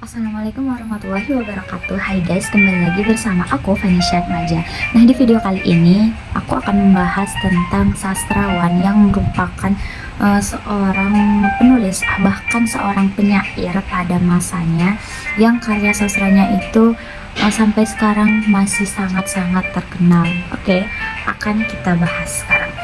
Assalamualaikum warahmatullahi wabarakatuh. Hai guys, kembali lagi bersama aku Vanisha Maja. Nah, di video kali ini aku akan membahas tentang sastrawan yang merupakan seorang penulis, bahkan seorang penyair pada masanya, yang karya sastranya itu sampai sekarang masih sangat-sangat terkenal. Oke, akan kita bahas sekarang.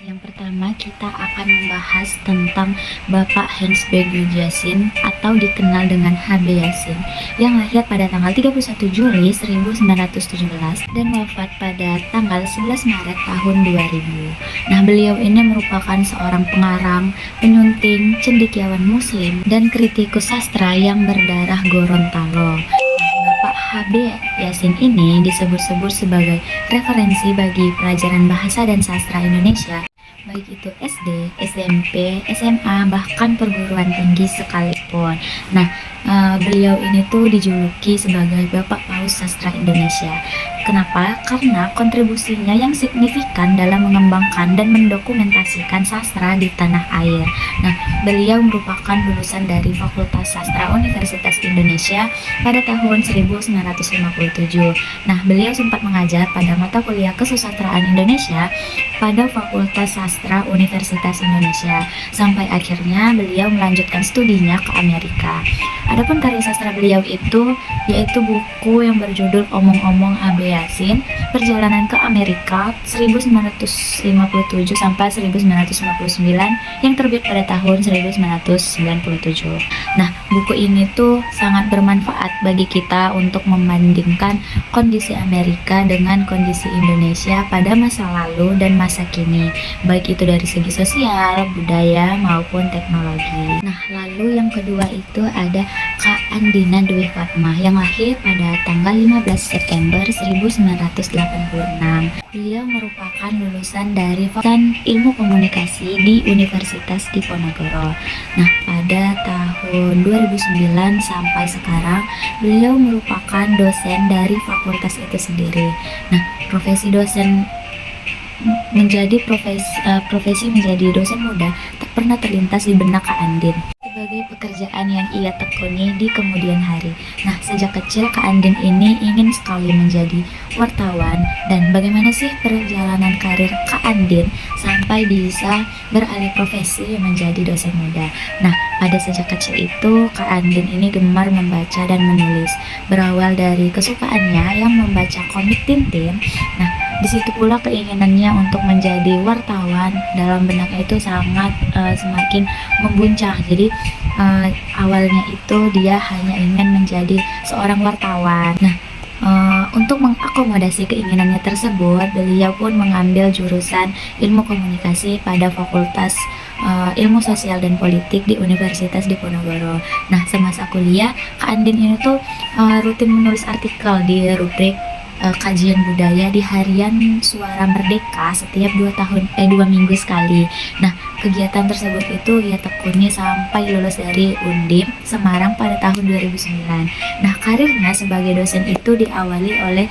Yang pertama, kita akan membahas tentang Bapak Hans Begüyasin atau dikenal dengan HB Yasin, yang lahir pada tanggal 31 Juli 1917 dan wafat pada tanggal 11 Maret tahun 2000. Nah, beliau ini merupakan seorang pengarang, penyunting, cendekiawan muslim, dan kritikus sastra yang berdarah Gorontalo. Bapak HB Yasin ini disebut-sebut sebagai referensi bagi pelajaran bahasa dan sastra Indonesia, baik itu SD, SMP, SMA, bahkan perguruan tinggi sekalipun. Nah, beliau ini tuh dijuluki sebagai Bapak Paus Sastra Indonesia. Kenapa? Karena kontribusinya yang signifikan dalam mengembangkan dan mendokumentasikan sastra di tanah air. Nah, beliau merupakan lulusan dari Fakultas Sastra Universitas Indonesia pada tahun 1957. Nah, beliau sempat mengajar pada mata kuliah Kesusastraan Indonesia pada Fakultas Sastra Universitas Indonesia, sampai akhirnya beliau melanjutkan studinya ke Amerika. Adapun karya sastra beliau itu yaitu buku yang berjudul Omong-Omong HB Yasin, Perjalanan ke Amerika 1957 sampai 1959, yang terbit pada tahun 1997. Nah, buku ini tuh sangat bermanfaat bagi kita untuk membandingkan kondisi Amerika dengan kondisi Indonesia pada masa lalu dan masa kini, baik itu dari segi sosial, budaya, maupun teknologi. Nah, lalu yang kedua itu ada Kak Andina Dwi Fatmah, yang lahir pada tanggal 15 September 1986. Beliau merupakan lulusan dari Fakultas Ilmu Komunikasi di Universitas Diponegoro. Nah, pada tahun 2009 sampai sekarang beliau merupakan dosen dari fakultas itu sendiri. Nah, profesi dosen profesi menjadi dosen muda tak pernah terlintas di benak Kak Andin sebagai pekerjaan yang ia tekuni di kemudian hari. Nah, sejak kecil Kak Andin ini ingin sekali menjadi wartawan. Dan bagaimana sih perjalanan karir Kak Andin sampai bisa beralih profesi menjadi dosen muda? Nah, pada sejak kecil itu Kak Andin ini gemar membaca dan menulis. Berawal dari kesukaannya yang membaca komik Tintin. Nah, di situ pula keinginannya untuk menjadi wartawan dalam benaknya itu sangat semakin membuncah. Jadi awalnya itu dia hanya ingin menjadi seorang wartawan. Nah, untuk mengakomodasi keinginannya tersebut, beliau pun mengambil jurusan Ilmu Komunikasi pada Fakultas Ilmu Sosial dan Politik di Universitas Diponegoro. Nah, semasa kuliah, Kak Andin ini tuh rutin menulis artikel di rubrik kajian budaya di harian Suara Merdeka setiap 2 minggu sekali. Nah, kegiatan tersebut itu ia tekuni sampai lulus dari Undip Semarang pada tahun 2009. Nah, karirnya sebagai dosen itu diawali oleh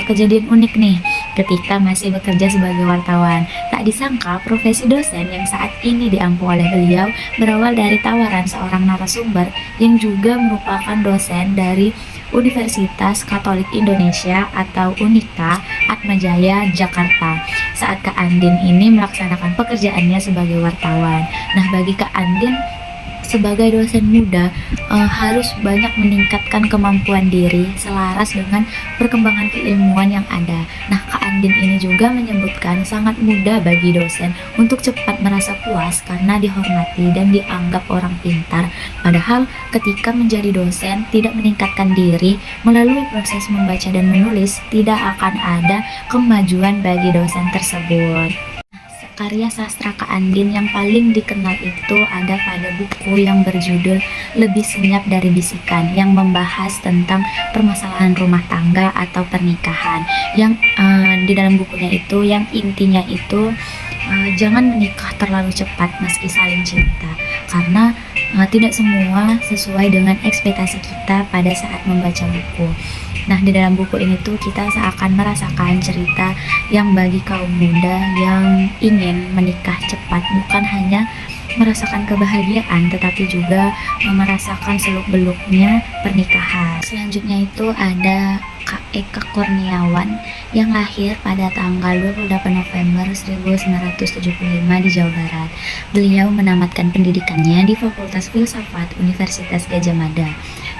kejadian unik nih ketika masih bekerja sebagai wartawan. Tak disangka profesi dosen yang saat ini diampu oleh beliau berawal dari tawaran seorang narasumber yang juga merupakan dosen dari Universitas Katolik Indonesia atau UNIKA Atmajaya, Jakarta, saat Kak Andin ini melaksanakan pekerjaannya sebagai wartawan. Nah, bagi Kak Andin sebagai dosen muda harus banyak meningkatkan kemampuan diri selaras dengan perkembangan keilmuan yang ada. Nah, Kak Andin ini juga menyebutkan sangat mudah bagi dosen untuk cepat merasa puas karena dihormati dan dianggap orang pintar. Padahal ketika menjadi dosen tidak meningkatkan diri melalui proses membaca dan menulis, tidak akan ada kemajuan bagi dosen tersebut. Karya sastra Kak Andin yang paling dikenal itu ada pada buku yang berjudul Lebih Senyap Dari Bisikan, yang membahas tentang permasalahan rumah tangga atau pernikahan, yang di dalam bukunya itu yang intinya itu jangan menikah terlalu cepat meski saling cinta, karena tidak semua sesuai dengan ekspektasi kita pada saat membaca buku. Nah, di dalam buku ini tuh kita seakan merasakan cerita yang bagi kaum muda yang ingin menikah cepat, bukan hanya merasakan kebahagiaan, tetapi juga merasakan seluk-beluknya pernikahan. Selanjutnya itu ada Kak Eka Kurniawan yang lahir pada tanggal 28 November 1975 di Jawa Barat. Beliau menamatkan pendidikannya di Fakultas Filsafat Universitas Gadjah Mada.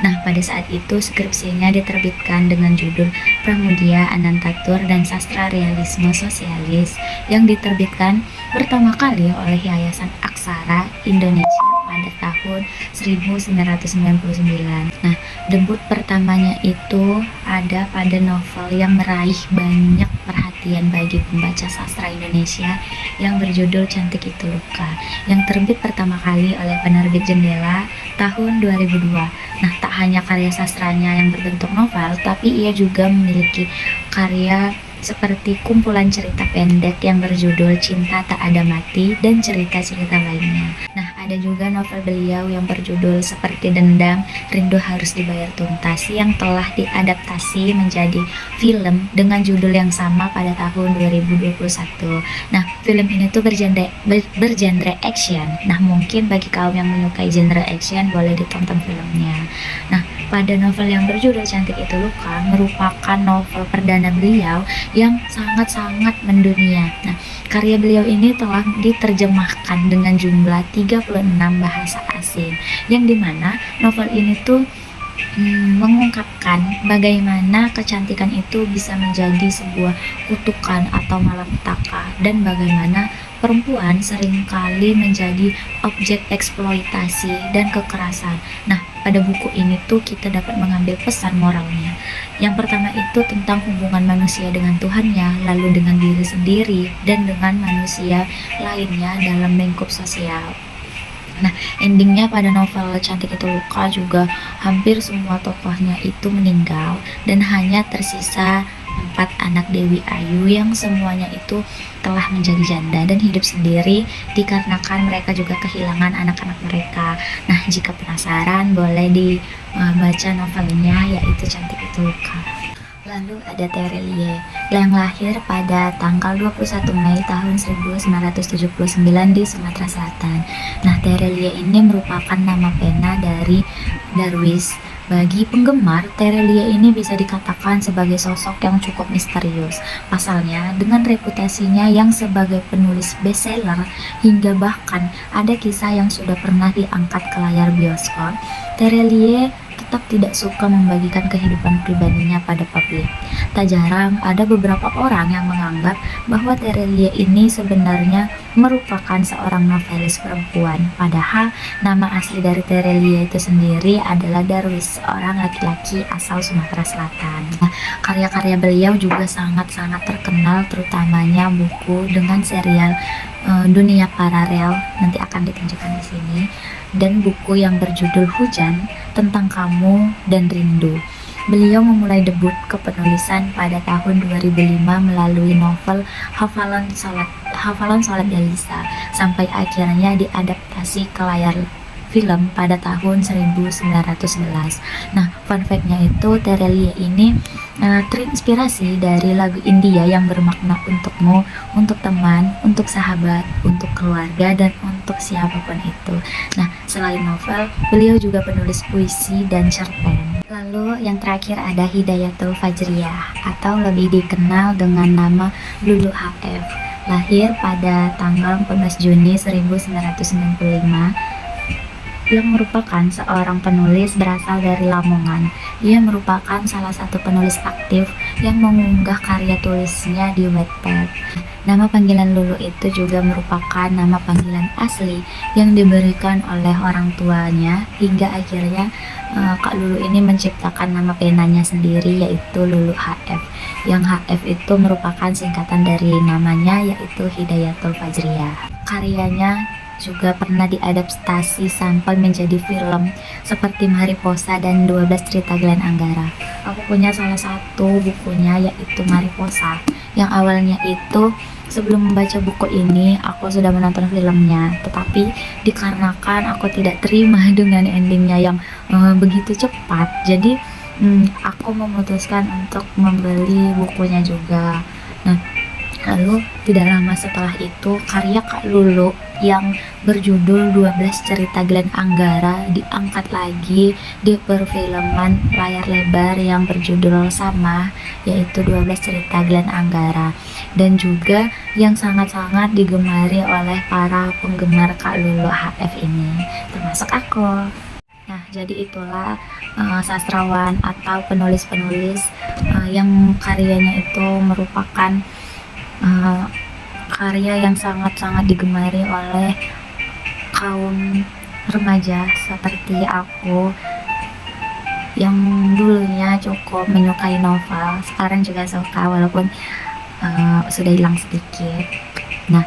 Nah, pada saat itu skripsinya diterbitkan dengan judul Pramudia Anantatur dan Sastra Realisme Sosialis yang diterbitkan pertama kali oleh Yayasan Aksara Indonesia pada tahun 1999. Nah, debut pertamanya itu ada pada novel yang meraih banyak perhatian bagi pembaca sastra Indonesia yang berjudul Cantik Itu Luka, yang terbit pertama kali oleh penerbit Jendela tahun 2002. Nah, tak hanya karya sastranya yang berbentuk novel, tapi ia juga memiliki karya seperti kumpulan cerita pendek yang berjudul Cinta Tak Ada Mati dan cerita-cerita lainnya. Nah, ada juga novel beliau yang berjudul Seperti Dendam, Rindu Harus Dibayar Tuntas yang telah diadaptasi menjadi film dengan judul yang sama pada tahun 2021. Nah, film ini tuh bergenre action. Nah, mungkin bagi kaum yang menyukai genre action boleh ditonton filmnya. Nah, pada novel yang berjudul Cantik Itu Luka merupakan novel perdana beliau yang sangat-sangat mendunia. Nah, karya beliau ini telah diterjemahkan dengan jumlah 36 bahasa asing, yang dimana novel ini tuh mengungkapkan bagaimana kecantikan itu bisa menjadi sebuah kutukan atau malapetaka, dan bagaimana perempuan seringkali menjadi objek eksploitasi dan kekerasan. Nah, pada buku ini tuh kita dapat mengambil pesan moralnya. Yang pertama itu tentang hubungan manusia dengan Tuhannya, lalu dengan diri sendiri, dan dengan manusia lainnya dalam lingkup sosial. Nah, endingnya pada novel Cantik Itu Luka juga hampir semua tokohnya itu meninggal dan hanya tersisa 4 anak Dewi Ayu yang semuanya itu telah menjadi janda dan hidup sendiri dikarenakan mereka juga kehilangan anak-anak mereka. Nah, jika penasaran boleh dibaca novelnya, yaitu Cantik Itu Luka. Lalu ada Terelie yang lahir pada tanggal 21 Mei tahun 1979 di Sumatera Selatan. Nah, Terelie ini merupakan nama pena dari Darwis. Bagi penggemar, Terelie ini bisa dikatakan sebagai sosok yang cukup misterius. Pasalnya, dengan reputasinya yang sebagai penulis bestseller hingga bahkan ada kisah yang sudah pernah diangkat ke layar bioskop, Terelie tetap tidak suka membagikan kehidupan pribadinya pada publik. Tak jarang ada beberapa orang yang menganggap bahwa Terelie ini sebenarnya merupakan seorang novelis perempuan, padahal nama asli dari Terelie itu sendiri adalah Darwis, seorang laki-laki asal Sumatera Selatan. Nah, karya-karya beliau juga sangat-sangat terkenal, terutamanya buku dengan serial Dunia Paralel, nanti akan ditunjukkan di sini, dan buku yang berjudul Hujan, Tentang Kamu dan Rindu. Beliau memulai debut kepenulisan pada tahun 2005 melalui novel Hafalan Salat Dalisa, sampai akhirnya diadaptasi ke layar film pada tahun 1911. Nah, fun fact-nya itu Terelie ini terinspirasi dari lagu India yang bermakna untukmu, untuk teman, untuk sahabat, untuk keluarga, dan untuk siapapun itu. Nah, selain novel, beliau juga penulis puisi dan cerpen. Lalu yang terakhir ada Hidayatul Fajriyah atau lebih dikenal dengan nama Lulu HF. Lahir pada tanggal 14 Juni 1995, yang merupakan seorang penulis berasal dari Lamongan. Ia merupakan salah satu penulis aktif yang mengunggah karya tulisnya di Wattpad. Nama panggilan Lulu itu juga merupakan nama panggilan asli yang diberikan oleh orang tuanya, hingga akhirnya Kak Lulu ini menciptakan nama penanya sendiri, yaitu Lulu HF. Yang HF itu merupakan singkatan dari namanya, yaitu Hidayatul Fajriyah. Karyanya juga pernah diadaptasi sampai menjadi film seperti Mariposa dan 12 Cerita Glenn Anggara. Aku punya salah satu bukunya, yaitu Mariposa, yang awalnya itu sebelum membaca buku ini aku sudah menonton filmnya, tetapi dikarenakan aku tidak terima dengan endingnya yang begitu cepat, jadi aku memutuskan untuk membeli bukunya juga. Nah, Lalu tidak lama setelah itu karya Kak Lulu yang berjudul 12 Cerita Glenn Anggara diangkat lagi di perfilman layar lebar yang berjudul sama, yaitu 12 Cerita Glenn Anggara, dan juga yang sangat-sangat digemari oleh para penggemar Kak Lulu HF ini, termasuk aku. Nah, jadi itulah sastrawan atau penulis-penulis yang karyanya itu merupakan karya yang sangat-sangat digemari oleh kaum remaja seperti aku yang dulunya cukup menyukai novel, sekarang juga suka walaupun sudah hilang sedikit. Nah,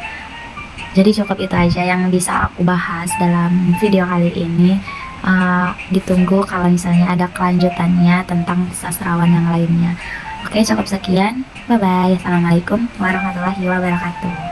jadi cukup itu aja yang bisa aku bahas dalam video kali ini. Ditunggu kalau misalnya ada kelanjutannya tentang sastrawan yang lainnya. Oke, cukup sekian. Bye bye. Assalamualaikum warahmatullahi wabarakatuh.